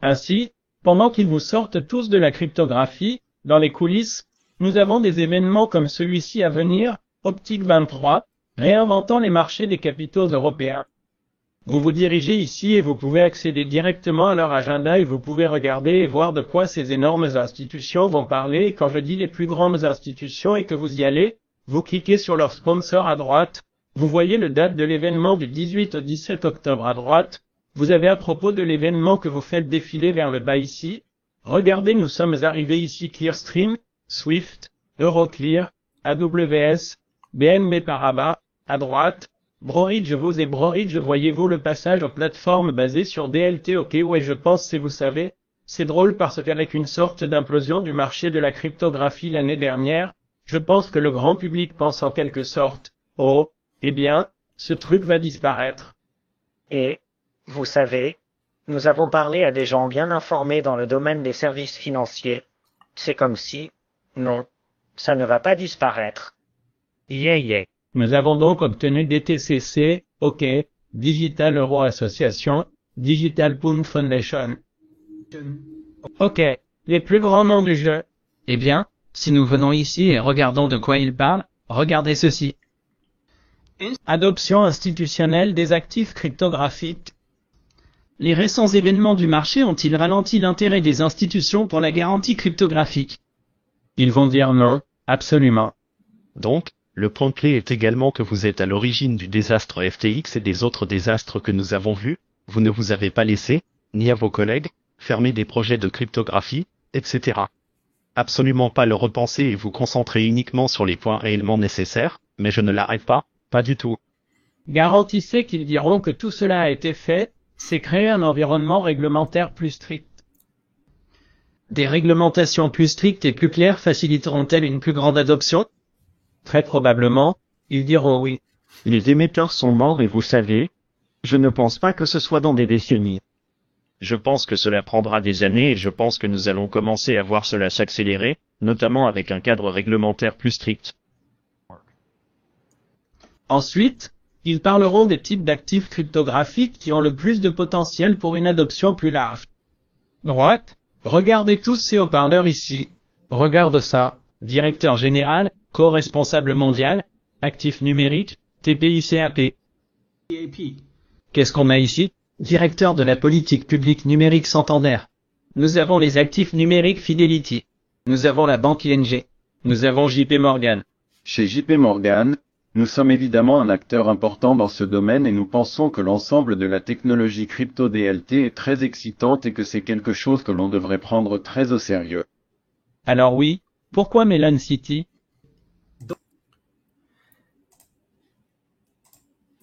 Ainsi, pendant qu'ils vous sortent tous de la cryptographie, dans les coulisses, nous avons des événements comme celui-ci à venir, Optique 23, réinventant les marchés des capitaux européens. Vous vous dirigez ici et vous pouvez accéder directement à leur agenda et vous pouvez regarder et voir de quoi ces énormes institutions vont parler. Et quand je dis les plus grandes institutions et que vous y allez, vous cliquez sur leur sponsor à droite. Vous voyez le date de l'événement du 18 au 17 octobre à droite. Vous avez à propos de l'événement que vous faites défiler vers le bas ici. Regardez, nous sommes arrivés ici Clearstream, Swift, Euroclear, AWS, BNP Paribas, à droite. Broidge, vous et Broidge, voyez-vous le passage aux plateformes basées sur DLT? Ok, ouais, je pense, c'est vous savez. C'est drôle parce qu'avec une sorte d'implosion du marché de la cryptographie l'année dernière, je pense que le grand public pense en quelque sorte, oh, eh bien, ce truc va disparaître. Et, vous savez, nous avons parlé à des gens bien informés dans le domaine des services financiers. C'est comme si, non, ça ne va pas disparaître. Yeah. Nous avons donc obtenu DTCC, OK, Digital Euro Association, Digital Pound Foundation. OK, les plus grands noms du jeu. Eh bien, si nous venons ici et regardons de quoi il parle, regardez ceci. Adoption institutionnelle des actifs cryptographiques. Les récents événements du marché ont-ils ralenti l'intérêt des institutions pour la garantie cryptographique? Ils vont dire non, absolument. Donc, le point clé est également que vous êtes à l'origine du désastre FTX et des autres désastres que nous avons vus. Vous ne vous avez pas laissé, ni à vos collègues, fermer des projets de cryptographie, etc. Absolument pas le repenser et vous concentrer uniquement sur les points réellement nécessaires, mais je ne l'arrête pas du tout. Garantissez qu'ils diront que tout cela a été fait, c'est créer un environnement réglementaire plus strict. Des réglementations plus strictes et plus claires faciliteront-elles une plus grande adoption? Très probablement, ils diront oui. Les émetteurs sont morts et vous savez, je ne pense pas que ce soit dans des décennies. Je pense que cela prendra des années et je pense que nous allons commencer à voir cela s'accélérer, notamment avec un cadre réglementaire plus strict. Ensuite, ils parleront des types d'actifs cryptographiques qui ont le plus de potentiel pour une adoption plus large. Droite, regardez tous ces haut-parleurs ici. Regarde ça, directeur général, co-responsable mondial, actif numérique, TPICAP. Qu'est-ce qu'on a ici? Directeur de la politique publique numérique Santander. Nous avons les actifs numériques Fidelity. Nous avons la banque ING. Nous avons JP Morgan. Chez JP Morgan, nous sommes évidemment un acteur important dans ce domaine et nous pensons que l'ensemble de la technologie crypto DLT est très excitante et que c'est quelque chose que l'on devrait prendre très au sérieux. Alors oui, pourquoi Melon City?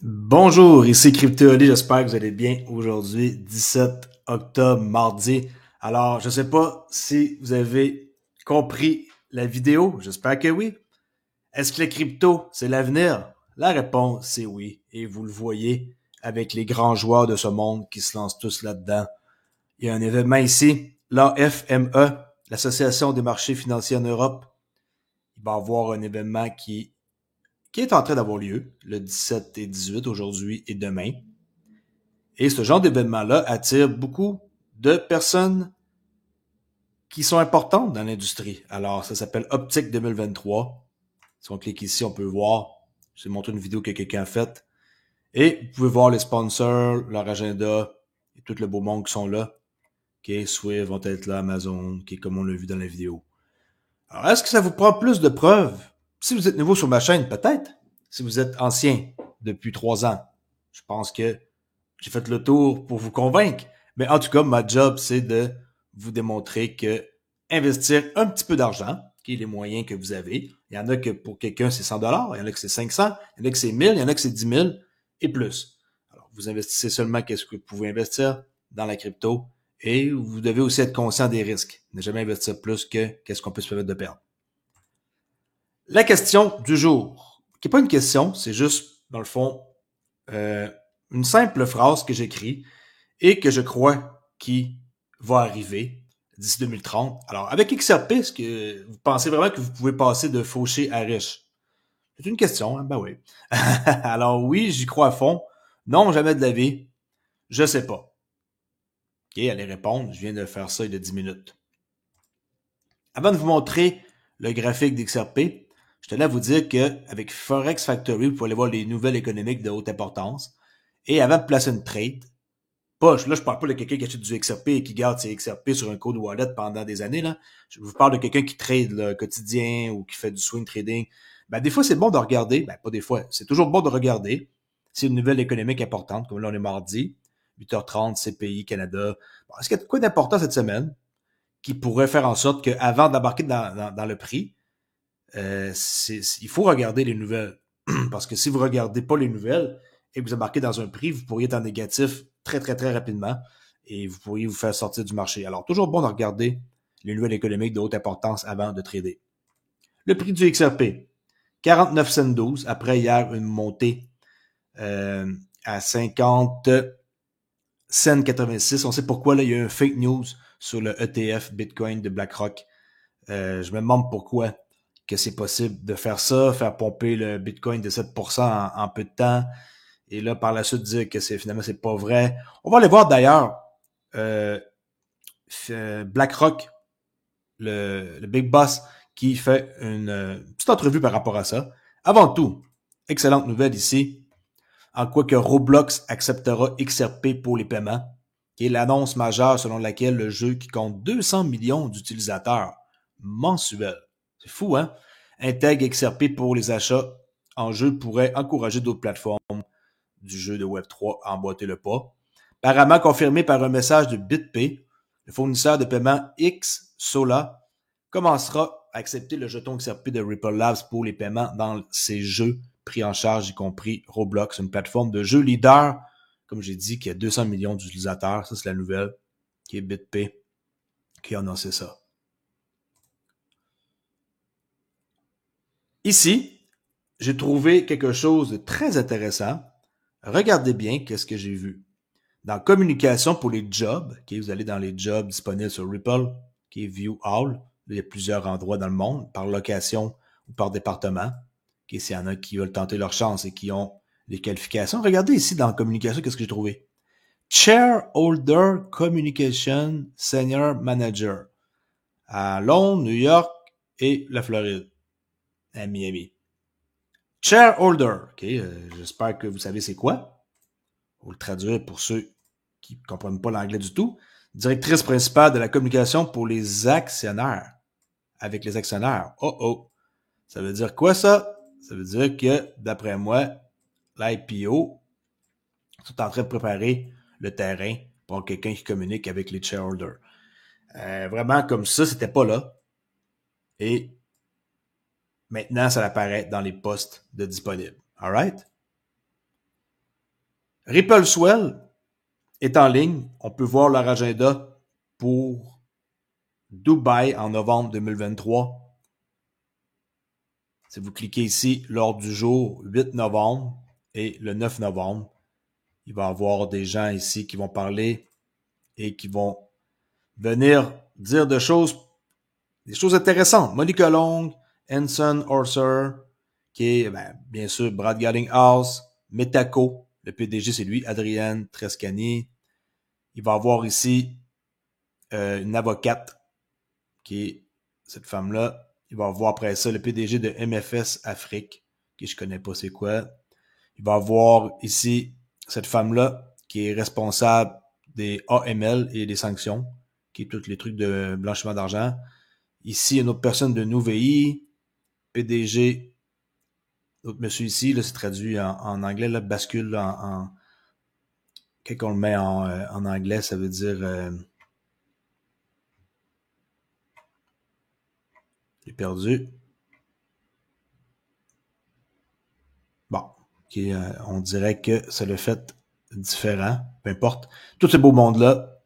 Bonjour, ici Cryptooli, j'espère que vous allez bien aujourd'hui, 17 octobre, mardi. Alors, je sais pas si vous avez compris la vidéo, j'espère que oui. Est-ce que les crypto, c'est l'avenir? La réponse, c'est oui, et vous le voyez avec les grands joueurs de ce monde qui se lancent tous là-dedans. Il y a un événement ici, l'AFME, l'Association des marchés financiers en Europe. Il va y avoir un événement qui est en train d'avoir lieu le 17 et 18 aujourd'hui et demain. Et ce genre d'événement-là attire beaucoup de personnes qui sont importantes dans l'industrie. Alors, ça s'appelle Optique 2023. Si on clique ici, on peut voir. Je vais montrer une vidéo que quelqu'un a faite. Et vous pouvez voir les sponsors, leur agenda et tout le beau monde qui sont là. OK, Swift vont être là, Amazon, OK, comme on l'a vu dans la vidéo. Alors, est-ce que ça vous prend plus de preuves? Si vous êtes nouveau sur ma chaîne, peut-être. Si vous êtes ancien depuis 3 ans, je pense que j'ai fait le tour pour vous convaincre. Mais en tout cas, ma job, c'est de vous démontrer que investir un petit peu d'argent, qui est les moyens que vous avez, il y en a que pour quelqu'un, c'est 100 $, il y en a que c'est 500, il y en a que c'est 1000, il y en a que c'est 10 000 et plus. Alors, vous investissez seulement qu'est-ce que vous pouvez investir dans la crypto et vous devez aussi être conscient des risques. Ne jamais investir plus que qu'est-ce qu'on peut se permettre de perdre. La question du jour, qui n'est pas une question, c'est juste, dans le fond, une simple phrase que j'écris et que je crois qui va arriver d'ici 2030. Alors, avec XRP, est-ce que vous pensez vraiment que vous pouvez passer de fauché à riche? C'est une question, hein? Ben oui. Alors oui, j'y crois à fond. Non, jamais de la vie. Je sais pas. allez répondre. Je viens de faire ça il y a 10 minutes. Avant de vous montrer le graphique d'XRP, je tenais à vous dire qu'avec Forex Factory, vous pouvez aller voir les nouvelles économiques de haute importance. Et avant de placer une trade, là, je parle pas de quelqu'un qui achète du XRP et qui garde ses XRP sur un code wallet pendant des années, là. Je vous parle de quelqu'un qui trade le quotidien ou qui fait du swing trading. Des fois, c'est bon de regarder. Pas des fois. C'est toujours bon de regarder. C'est une nouvelle économique importante, comme là, on est mardi, 8h30, CPI, Canada. Est-ce qu'il y a quoi d'important cette semaine qui pourrait faire en sorte qu'avant d'embarquer dans le prix, il faut regarder les nouvelles. Parce que si vous regardez pas les nouvelles et que vous embarquez dans un prix, vous pourriez être en négatif très, très, très rapidement et vous pourriez vous faire sortir du marché. Alors, toujours bon de regarder les nouvelles économiques de haute importance avant de trader. Le prix du XRP, 49 cents 12, après hier, une montée à 50 cents 86. On sait pourquoi, là, il y a eu un fake news sur le ETF Bitcoin de BlackRock. Je me demande pourquoi que c'est possible de faire ça, faire pomper le Bitcoin de 7% en peu de temps, et là, par la suite, dire que finalement, c'est pas vrai. On va aller voir d'ailleurs BlackRock, le Big Boss, qui fait une petite entrevue par rapport à ça. Avant tout, excellente nouvelle ici, en quoi que Roblox acceptera XRP pour les paiements, qui est l'annonce majeure selon laquelle le jeu qui compte 200 millions d'utilisateurs mensuels, c'est fou, hein, intègre XRP pour les achats en jeu pourrait encourager d'autres plateformes du jeu de Web3 à emboîter le pas. Apparemment confirmé par un message de BitPay, le fournisseur de paiement X Sola commencera à accepter le jeton XRP de Ripple Labs pour les paiements dans ses jeux pris en charge, y compris Roblox, une plateforme de jeux leader, comme j'ai dit, qui a 200 millions d'utilisateurs. Ça, c'est la nouvelle, qui est BitPay, qui a annoncé ça. Ici, j'ai trouvé quelque chose de très intéressant. Regardez bien qu'est-ce que j'ai vu. Dans communication pour les jobs, vous allez dans les jobs disponibles sur Ripple, qui est View All. Il y a plusieurs endroits dans le monde, par location ou par département. S'il y en a qui veulent tenter leur chance et qui ont les qualifications. Regardez ici dans communication, qu'est-ce que j'ai trouvé. Shareholder Communication Senior Manager à Londres, New York et la Floride, à Miami. Shareholder, j'espère que vous savez c'est quoi. On va le traduire pour ceux qui ne comprennent pas l'anglais du tout. Directrice principale de la communication pour les actionnaires. Avec les actionnaires. Ça veut dire quoi ça? Ça veut dire que, d'après moi, l'IPO sont en train de préparer le terrain pour quelqu'un qui communique avec les shareholders. Vraiment, comme ça, c'était pas là. Et maintenant, ça apparaît dans les postes de disponibles. Alright? Ripple Swell est en ligne. On peut voir leur agenda pour Dubaï en novembre 2023. Si vous cliquez ici, l'ordre du jour, 8 novembre et le 9 novembre, il va y avoir des gens ici qui vont parler et qui vont venir dire des choses intéressantes. Monica Long, Henson Orser, qui est, bien sûr, Brad Garlinghouse, Metaco, le PDG, c'est lui, Adrienne Trescani. Il va y avoir ici une avocate, qui est cette femme-là. Il va avoir après ça le PDG de MFS Afrique, qui je connais pas c'est quoi. Il va avoir ici cette femme-là, qui est responsable des AML et des sanctions, qui est tous les trucs de blanchiment d'argent. Ici, une autre personne de Nouvéi, PDG, l'autre monsieur ici, là, c'est traduit en anglais, là, bascule quand on le met en anglais, ça veut dire... j'ai perdu. Bon, on dirait que c'est le fait différent, peu importe. Tout ce beau monde-là,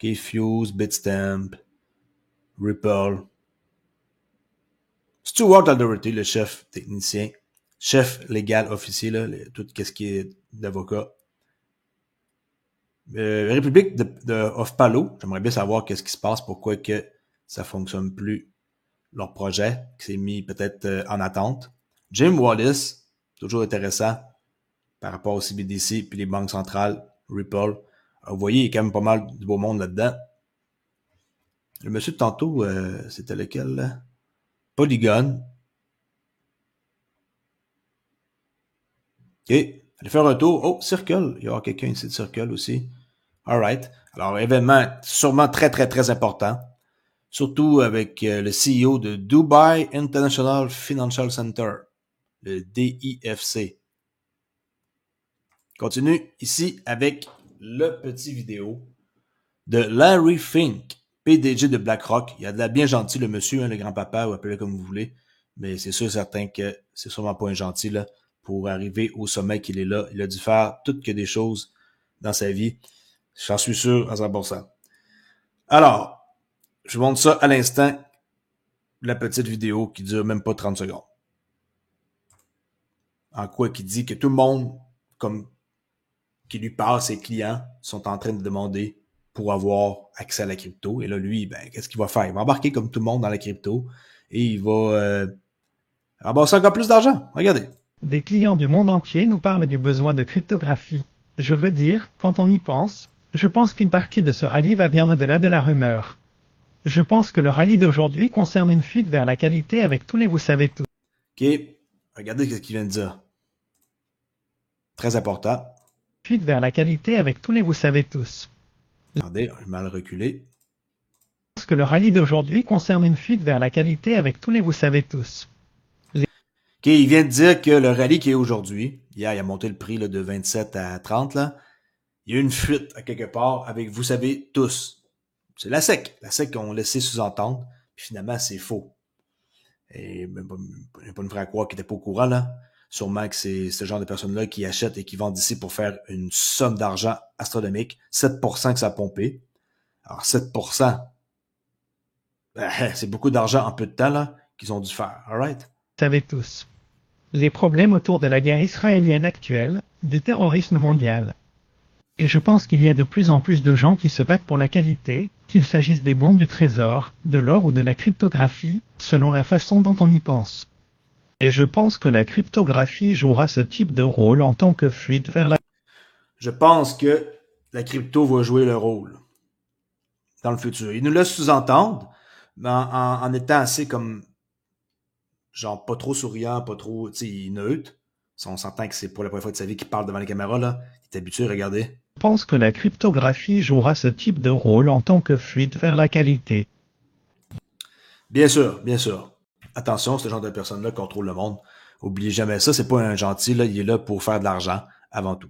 Fuse, Bitstamp, Ripple, Stuart Alderete, le chef technicien, chef légal officier, là, tout ce qui est d'avocat. République of Palo, j'aimerais bien savoir qu'est-ce qui se passe, pourquoi que ça fonctionne plus, leur projet, qui s'est mis peut-être en attente. Jim Wallace, toujours intéressant par rapport au CBDC puis les banques centrales, Ripple. Alors, vous voyez, il y a quand même pas mal de beau monde là-dedans. Le monsieur de tantôt, c'était lequel, là? Polygon. OK. Allez faire un tour. Oh, Circle. Il y aura quelqu'un ici de Circle aussi. Alright. Alors, événement sûrement très, très, très important. Surtout avec le CEO de Dubai International Financial Center, le DIFC. Continue ici avec le petit vidéo de Larry Fink, PDG de BlackRock. Il a de la bien gentil, le monsieur, hein, le grand-papa, ou appelez-le comme vous voulez. Mais c'est sûr certain que c'est sûrement pas un gentil là, pour arriver au sommet qu'il est là. Il a dû faire toutes que des choses dans sa vie. J'en suis sûr à 100%. Alors, je vous montre ça à l'instant, la petite vidéo qui dure même pas 30 secondes. En quoi qui dit que tout le monde, comme qui lui parle, ses clients, sont en train de demander pour avoir accès à la crypto. Et là, lui, ben, qu'est-ce qu'il va faire? Il va embarquer comme tout le monde dans la crypto et il va ramasser encore plus d'argent. Regardez. Des clients du monde entier nous parlent du besoin de cryptographie. Je veux dire, quand on y pense, je pense qu'une partie de ce rallye va bien au-delà de la rumeur. Je pense que le rallye d'aujourd'hui concerne une fuite vers la qualité avec tous les vous savez tout. OK. Regardez ce qu'il vient de dire. Très important. Fuite vers la qualité avec tous les vous savez tous. Regardez, j'ai mal reculé. Je pense que le rallye d'aujourd'hui concerne une fuite vers la qualité avec tous les vous savez tous. OK, il vient de dire que le rallye qui est aujourd'hui, hier, il a monté le prix là, de 27 à 30, là. Il y a eu une fuite à quelque part avec vous savez tous. C'est la SEC. La SEC qu'on laissé sous-entendre, puis finalement, c'est faux. Et même pas me faire croire qu'il n'était pas au courant, là. Sûrement que c'est ce genre de personnes-là qui achètent et qui vendent ici pour faire une somme d'argent astronomique. 7% que ça a pompé. Alors, 7%, ben, c'est beaucoup d'argent en peu de temps, là, qu'ils ont dû faire. All right? Vous savez tous. Les problèmes autour de la guerre israélienne actuelle, du terrorisme mondial. Et je pense qu'il y a de plus en plus de gens qui se battent pour la qualité, qu'il s'agisse des bons du trésor, de l'or ou de la cryptographie, selon la façon dont on y pense. Et je pense que la cryptographie jouera ce type de rôle en tant que fuite vers la... Je pense que la crypto va jouer le rôle dans le futur. Ils nous laissent sous-entendre, mais en étant assez comme, genre, pas trop souriant, pas trop, tu sais, neutre. On s'entend que c'est pour la première fois de sa vie qu'il parle devant la caméra, là. Il est habitué, regardez. Je pense que la cryptographie jouera ce type de rôle en tant que fuite vers la qualité. Bien sûr, bien sûr. Attention, ce genre de personne-là contrôle le monde. Oubliez jamais ça, c'est pas un gentil, là, il est là pour faire de l'argent, avant tout.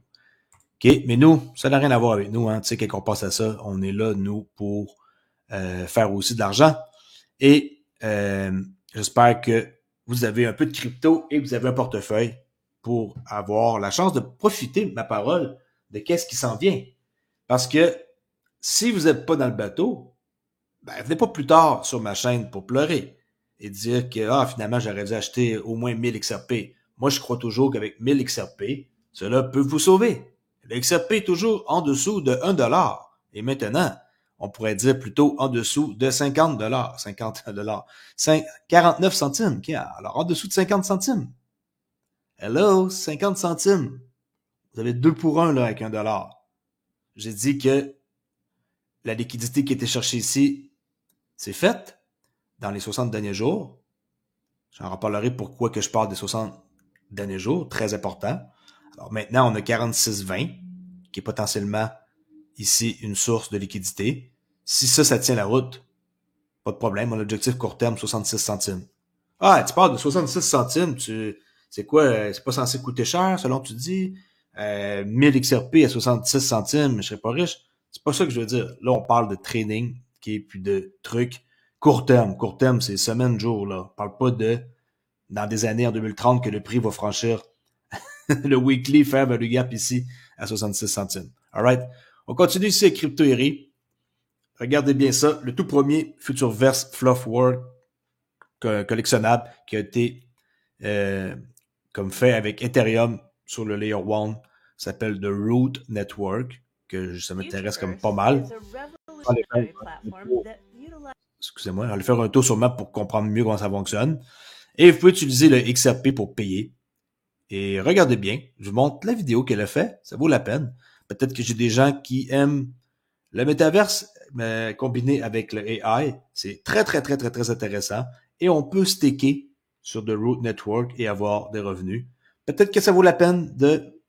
OK? Mais nous, ça n'a rien à voir avec nous, hein. Tu sais, quand on passe à ça, on est là, nous, pour faire aussi de l'argent. Et j'espère que vous avez un peu de crypto et vous avez un portefeuille pour avoir la chance de profiter, ma parole, de qu'est-ce qui s'en vient. Parce que si vous n'êtes pas dans le bateau, ben, venez pas plus tard sur ma chaîne pour pleurer et dire que finalement, j'aurais dû acheter au moins 1000 XRP. Moi, je crois toujours qu'avec 1000 XRP, cela peut vous sauver. Le XRP est toujours en dessous de 1$. Et maintenant, on pourrait dire plutôt en dessous de 50$. 50$. 49 centimes. Okay, alors, en dessous de 50 centimes. Hello, 50 centimes. Vous avez 2 pour 1 là, avec $1. J'ai dit que la liquidité qui était cherchée ici, c'est faite dans les 60 derniers jours. J'en reparlerai pourquoi que je parle des 60 derniers jours, très important. Alors maintenant, on a 46,20, qui est potentiellement ici une source de liquidité. Si ça tient la route, pas de problème. Mon objectif court terme, 66 centimes. Ah, tu parles de 66 centimes, c'est quoi? C'est pas censé coûter cher, selon tu dis? 1000 XRP à 66 centimes, je serais pas riche. C'est pas ça que je veux dire. Là, on parle de trading, puis de trucs court terme. Court terme, c'est semaine, jour, là. On parle pas de, dans des années en 2030, que le prix va franchir le weekly fair value gap ici à 66 centimes. Alright? On continue ici avec Crypto Eri. Regardez bien ça. Le tout premier Futureverse Fluff World collectionnable qui a été comme fait avec Ethereum sur le Layer 1. Ça s'appelle The Root Network, que ça m'intéresse comme pas mal. Excusez-moi, on va aller faire un tour sur map pour comprendre mieux comment ça fonctionne. Et vous pouvez utiliser le XRP pour payer. Et regardez bien, je vous montre la vidéo qu'elle a fait, ça vaut la peine. Peut-être que j'ai des gens qui aiment le métaverse combiné avec le AI. C'est très, très, très, très, très intéressant. Et on peut staker sur The Root Network et avoir des revenus. Peut-être que ça vaut la peine de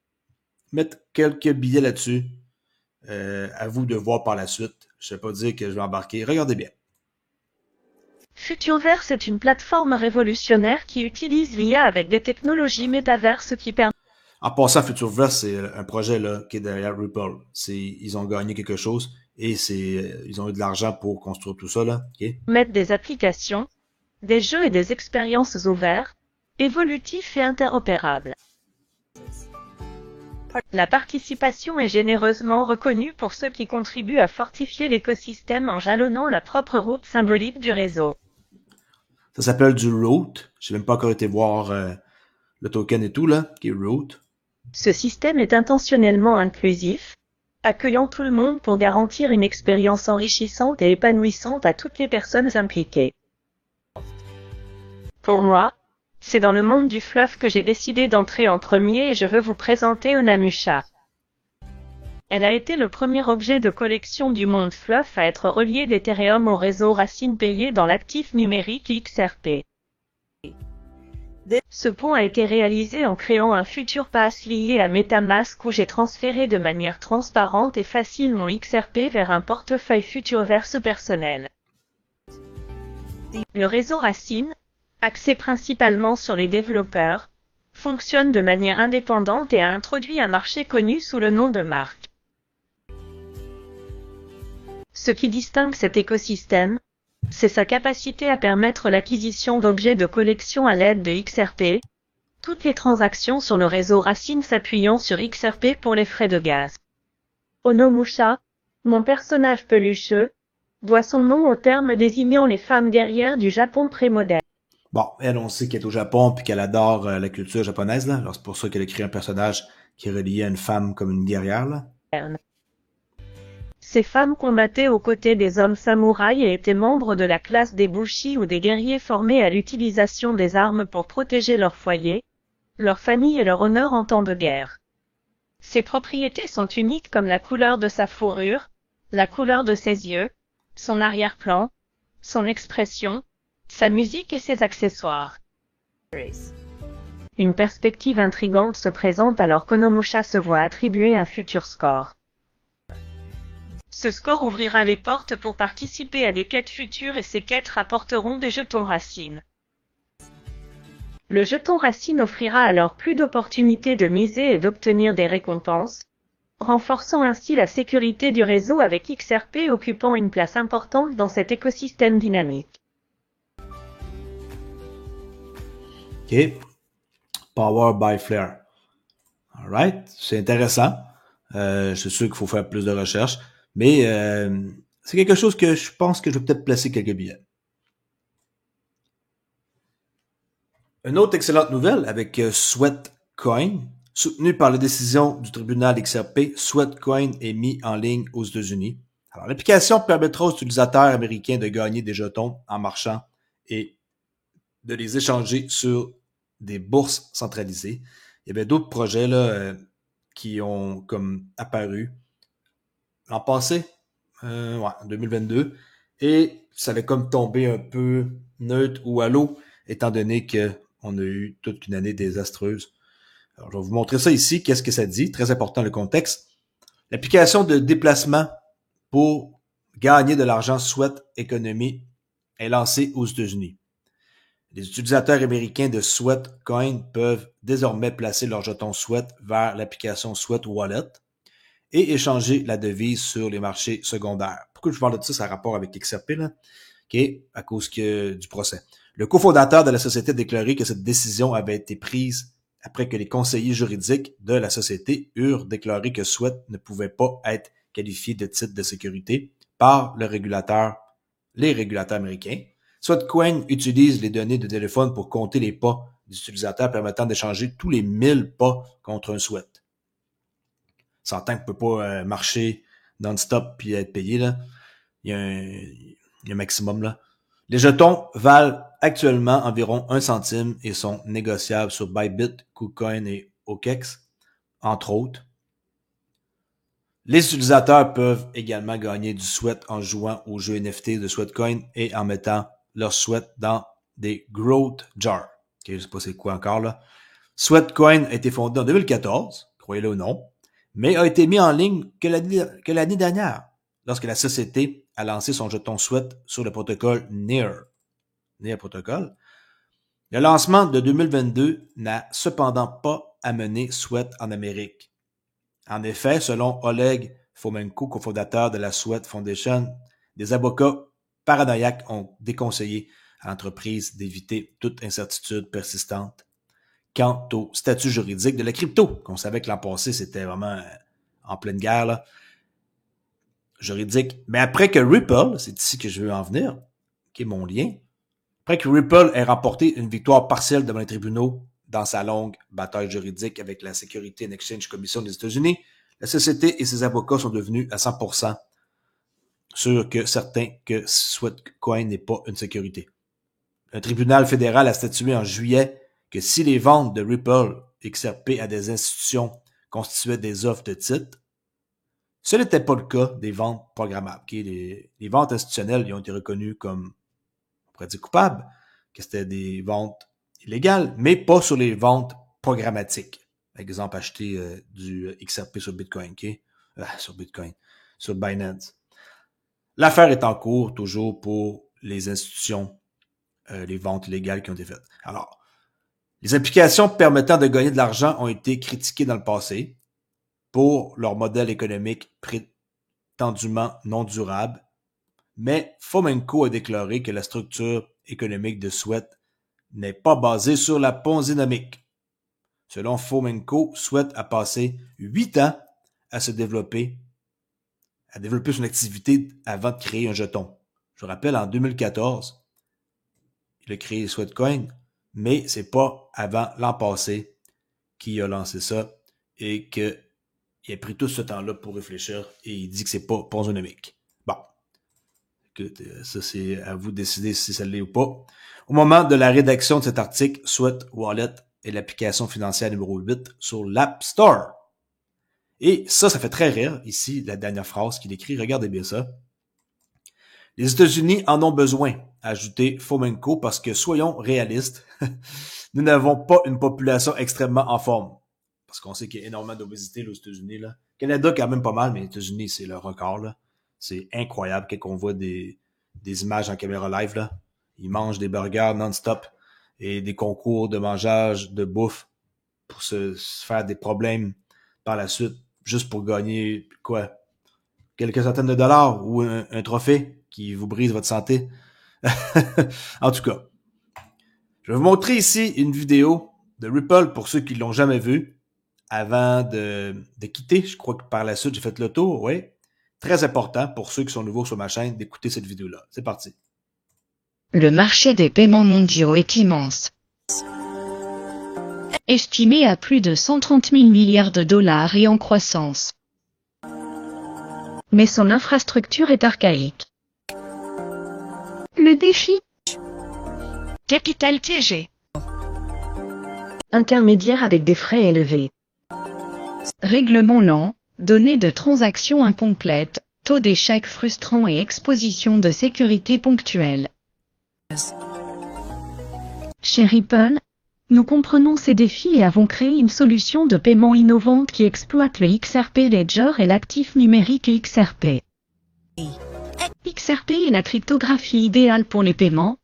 mettre quelques billets là-dessus. À vous de voir par la suite. Je ne vais pas dire que je vais embarquer. Regardez bien. Futurverse est une plateforme révolutionnaire qui utilise l'IA avec des technologies métaverses qui permettent. En passant, Futurverse, c'est un projet là, qui est derrière Ripple. Ils ont gagné quelque chose et ils ont eu de l'argent pour construire tout ça. Là. Okay? Mettre des applications, des jeux et des expériences ouvertes, évolutifs et interopérables. La participation est généreusement reconnue pour ceux qui contribuent à fortifier l'écosystème en jalonnant la propre route symbolique du réseau. Ça s'appelle du Root. J'ai même pas encore été voir le token et tout, là, qui est Root. Ce système est intentionnellement inclusif, accueillant tout le monde pour garantir une expérience enrichissante et épanouissante à toutes les personnes impliquées. Pour moi, c'est dans le monde du fluff que j'ai décidé d'entrer en premier et je veux vous présenter Onamusha. Elle a été le premier objet de collection du monde fluff à être relié d'Ethereum au réseau Racine payé dans l'actif numérique XRP. Ce pont a été réalisé en créant un futur pass lié à MetaMask où j'ai transféré de manière transparente et facile mon XRP vers un portefeuille Futurverse personnel. Le réseau Racine, axé principalement sur les développeurs, fonctionne de manière indépendante et a introduit un marché connu sous le nom de marque. Ce qui distingue cet écosystème, c'est sa capacité à permettre l'acquisition d'objets de collection à l'aide de XRP, toutes les transactions sur le réseau Racine s'appuyant sur XRP pour les frais de gaz. Onomusha, mon personnage pelucheux, doit son nom au terme désignant les femmes guerrières du Japon prémoderne. Bon, elle, on sait qu'elle est au Japon puis qu'elle adore la culture japonaise, là. Alors, c'est pour ça qu'elle a créé un personnage qui est relié à une femme comme une guerrière, là. Ces femmes combattaient aux côtés des hommes samouraïs et étaient membres de la classe des bushi ou des guerriers formés à l'utilisation des armes pour protéger leur foyer, leur famille et leur honneur en temps de guerre. Ses propriétés sont uniques comme la couleur de sa fourrure, la couleur de ses yeux, son arrière-plan, son expression, sa musique et ses accessoires. Une perspective intrigante se présente alors qu'Onomusha se voit attribuer un futur score. Ce score ouvrira les portes pour participer à des quêtes futures et ces quêtes rapporteront des jetons racines. Le jeton racine offrira alors plus d'opportunités de miser et d'obtenir des récompenses, renforçant ainsi la sécurité du réseau avec XRP occupant une place importante dans cet écosystème dynamique. OK. Power by Flare. Alright. C'est intéressant. Je suis sûr qu'il faut faire plus de recherches. Mais c'est quelque chose que je pense que je vais peut-être placer quelques billets. Une autre excellente nouvelle avec Sweatcoin. Soutenu par la décision du tribunal XRP, Sweatcoin est mis en ligne aux États-Unis. Alors, l'application permettra aux utilisateurs américains de gagner des jetons en marchant et de les échanger sur des bourses centralisées. Il y avait d'autres projets là, qui ont comme apparu l'an passé, en 2022, et ça avait comme tombé un peu neutre ou à l'eau, étant donné qu'on a eu toute une année désastreuse. Alors, je vais vous montrer ça ici. Qu'est-ce que ça dit? Très important le contexte. L'application de déplacement pour gagner de l'argent Sweat Economy est lancée aux États-Unis. Les utilisateurs américains de Sweatcoin peuvent désormais placer leurs jetons Sweat vers l'application Sweat Wallet et échanger la devise sur les marchés secondaires. Pourquoi je parle de ça? Ça a rapport avec XRP, là? OK, à cause du procès. Le cofondateur de la société a déclaré que cette décision avait été prise après que les conseillers juridiques de la société eurent déclaré que Sweat ne pouvait pas être qualifié de titre de sécurité par les régulateurs américains. Sweatcoin utilise les données de téléphone pour compter les pas des utilisateurs permettant d'échanger tous les 1000 pas contre un Sweat. S'entend qu'on peut pas marcher non-stop puis être payé, là. Il y a un maximum, là. Les jetons valent actuellement environ 1 centime et sont négociables sur Bybit, KuCoin et OKEx, entre autres. Les utilisateurs peuvent également gagner du sweat en jouant au jeu NFT de Sweatcoin et en mettant leur sweat dans des growth jars. Okay, je sais pas c'est quoi encore là. Sweatcoin a été fondé en 2014, croyez-le ou non, mais a été mis en ligne que l'année dernière, lorsque la société a lancé son jeton Sweat sur le protocole Near Protocol. Le lancement de 2022 n'a cependant pas amené Sweat en Amérique. En effet, selon Oleg Fomenko, cofondateur de la Sweat Foundation, des avocats paranoïaques ont déconseillé à l'entreprise d'éviter toute incertitude persistante quant au statut juridique de la crypto. Qu'on savait que l'an passé, c'était vraiment en pleine guerre, là, juridique. Mais après que Ripple, c'est ici que je veux en venir, qui est mon lien, après que Ripple ait remporté une victoire partielle devant les tribunaux dans sa longue bataille juridique avec la Security and Exchange Commission des États-Unis, la société et ses avocats sont devenus à 100% sûrs que certains que Sweatcoin n'est pas une sécurité. Un tribunal fédéral a statué en juillet que si les ventes de Ripple XRP à des institutions constituaient des offres de titres, ce n'était pas le cas des ventes programmables. Okay? Les ventes institutionnelles ont été reconnues comme, on pourrait dire, coupables, que c'était des ventes illégales, mais pas sur les ventes programmatiques. Par exemple, acheter du XRP sur Bitcoin, okay? Sur Binance. L'affaire est en cours toujours pour les institutions, les ventes illégales qui ont été faites. Alors, les applications permettant de gagner de l'argent ont été critiquées dans le passé pour leur modèle économique prétendument non durable, mais Fomenko a déclaré que la structure économique de Sweat n'est pas basée sur la ponzinomique. Selon Fomenko, Sweat a passé 8 ans à développer son activité avant de créer un jeton. Je rappelle, en 2014, il a créé Sweatcoin, mais c'est pas avant l'an passé qu'il a lancé ça et qu'il a pris tout ce temps-là pour réfléchir et il dit que c'est pas ponzonomique. Bon. Écoute, ça c'est à vous de décider si ça l'est ou pas. Au moment de la rédaction de cet article, Sweat Wallet est l'application financière numéro 8 sur l'App Store. Et ça fait très rire, ici, la dernière phrase qu'il écrit, regardez bien ça. Les États-Unis en ont besoin, a ajouté Fomenko, parce que, soyons réalistes, nous n'avons pas une population extrêmement en forme. Parce qu'on sait qu'il y a énormément d'obésité là, aux États-Unis. Là. Canada, quand même pas mal, mais les États-Unis, c'est le record. Là. C'est incroyable quand on voit des images en caméra live. Là. Ils mangent des burgers non-stop et des concours de mangeage, de bouffe pour se faire des problèmes par la suite, juste pour gagner, quoi, quelques centaines de dollars ou un trophée qui vous brise votre santé. En tout cas, je vais vous montrer ici une vidéo de Ripple pour ceux qui l'ont jamais vu avant de quitter. Je crois que par la suite, j'ai fait le tour. Oui. Très important pour ceux qui sont nouveaux sur ma chaîne d'écouter cette vidéo-là. C'est parti. Le marché des paiements mondiaux est immense. Estimé à plus de 130 000 milliards de dollars et en croissance. Mais son infrastructure est archaïque. Le défi. Capital TG. Intermédiaire avec des frais élevés. Règlement lent, données de transactions incomplètes, taux d'échec frustrant et exposition de sécurité ponctuelle. Chez Ripple, nous comprenons ces défis et avons créé une solution de paiement innovante qui exploite le XRP Ledger et l'actif numérique XRP. XRP est la cryptographie idéale pour les paiements,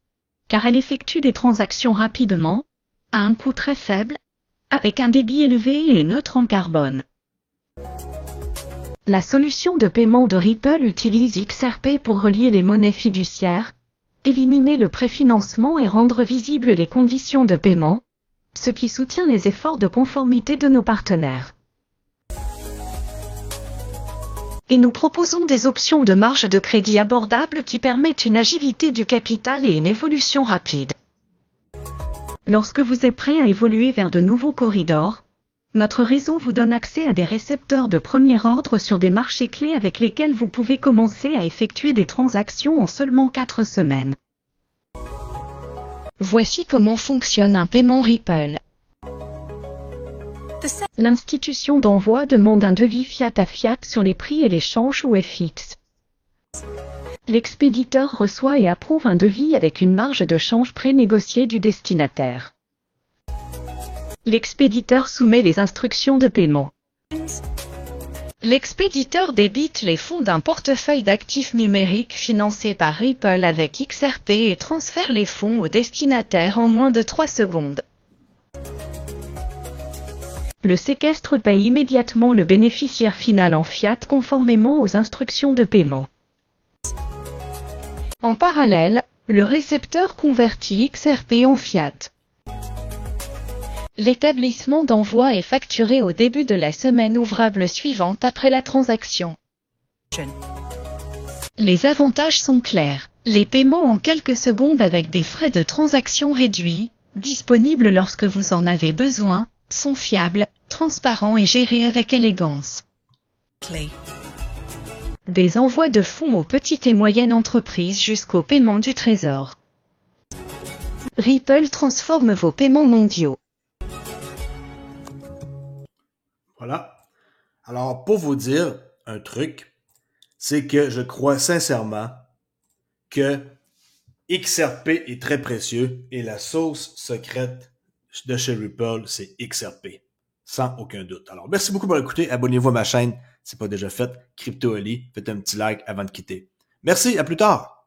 car elle effectue des transactions rapidement, à un coût très faible, avec un débit élevé et neutre en carbone. La solution de paiement de Ripple utilise XRP pour relier les monnaies fiduciaires, éliminer le préfinancement et rendre visibles les conditions de paiement, ce qui soutient les efforts de conformité de nos partenaires. Et nous proposons des options de marge de crédit abordables qui permettent une agilité du capital et une évolution rapide. Lorsque vous êtes prêt à évoluer vers de nouveaux corridors, notre réseau vous donne accès à des récepteurs de premier ordre sur des marchés clés avec lesquels vous pouvez commencer à effectuer des transactions en seulement 4 semaines. Voici comment fonctionne un paiement Ripple. L'institution d'envoi demande un devis fiat à fiat sur les prix et l'échange ou FX. L'expéditeur reçoit et approuve un devis avec une marge de change prénégociée du destinataire. L'expéditeur soumet les instructions de paiement. L'expéditeur débite les fonds d'un portefeuille d'actifs numériques financé par Ripple avec XRP et transfère les fonds au destinataire en moins de 3 secondes. Le séquestre paye immédiatement le bénéficiaire final en fiat conformément aux instructions de paiement. En parallèle, le récepteur convertit XRP en fiat. L'établissement d'envoi est facturé au début de la semaine ouvrable suivante après la transaction. Les avantages sont clairs. Les paiements en quelques secondes avec des frais de transaction réduits, disponibles lorsque vous en avez besoin, sont fiables, transparents et gérés avec élégance. Des envois de fonds aux petites et moyennes entreprises jusqu'au paiement du trésor. Ripple transforme vos paiements mondiaux. Voilà. Alors, pour vous dire un truc, c'est que je crois sincèrement que XRP est très précieux et la sauce secrète de chez Ripple, c'est XRP. Sans aucun doute. Alors, merci beaucoup pour l'écouter. Abonnez-vous à ma chaîne si ce n'est pas déjà fait. CryptoOli, faites un petit like avant de quitter. Merci, à plus tard!